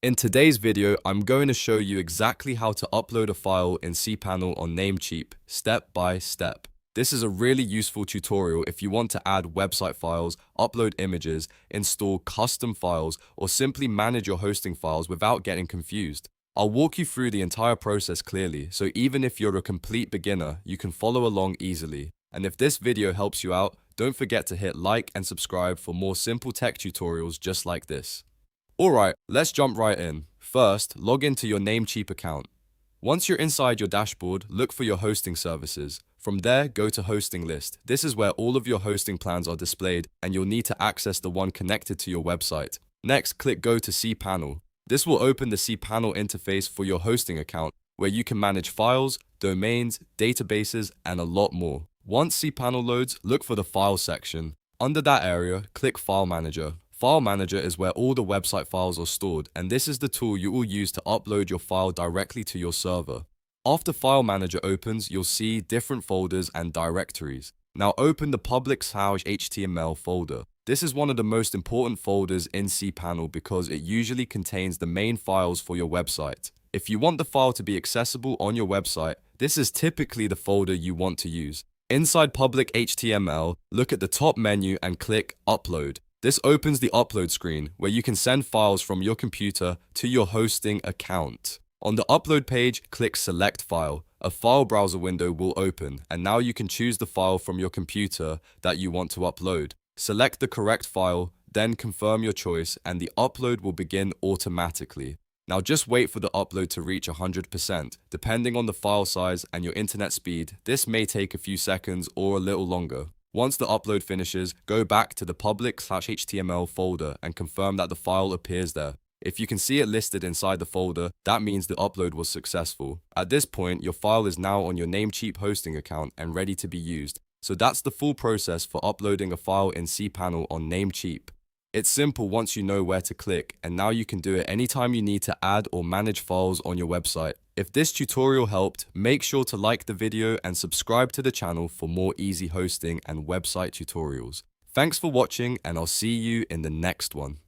In today's video, I'm going to show you exactly how to upload a file in CPanel on Namecheap, step by step. This is a really useful tutorial if you want to add website files, upload images, install custom files, or simply manage your hosting files without getting confused. I'll walk you through the entire process clearly, so even if you're a complete beginner, you can follow along easily. And if this video helps you out, don't forget to hit like and subscribe for more simple tech tutorials just like this. Alright, let's jump right in. First, log into your Namecheap account. Once you're inside your dashboard, look for your hosting services. From there, go to Hosting List. This is where all of your hosting plans are displayed, and you'll need to access the one connected to your website. Next, click Go to CPanel. This will open the CPanel interface for your hosting account, where you can manage files, domains, databases, and a lot more. Once CPanel loads, look for the File section. Under that area, click File Manager. File Manager is where all the website files are stored, and this is the tool you will use to upload your file directly to your server. After File Manager opens, you'll see different folders and directories. Now open the public/HTML folder. This is one of the most important folders in CPanel because it usually contains the main files for your website. If you want the file to be accessible on your website, this is typically the folder you want to use. Inside public HTML, look at the top menu and click Upload. This opens the upload screen where you can send files from your computer to your hosting account. On the upload page, click Select File. A file browser window will open, and now you can choose the file from your computer that you want to upload. Select the correct file, then confirm your choice, and the upload will begin automatically. Now just wait for the upload to reach 100%. Depending on the file size and your internet speed, this may take a few seconds or a little longer. Once the upload finishes, go back to the public/HTML folder and confirm that the file appears there. If you can see it listed inside the folder, that means the upload was successful. At this point, your file is now on your Namecheap hosting account and ready to be used. So that's the full process for uploading a file in CPanel on Namecheap. It's simple once you know where to click, and now you can do it anytime you need to add or manage files on your website. If this tutorial helped, make sure to like the video and subscribe to the channel for more easy hosting and website tutorials. Thanks for watching, and I'll see you in the next one.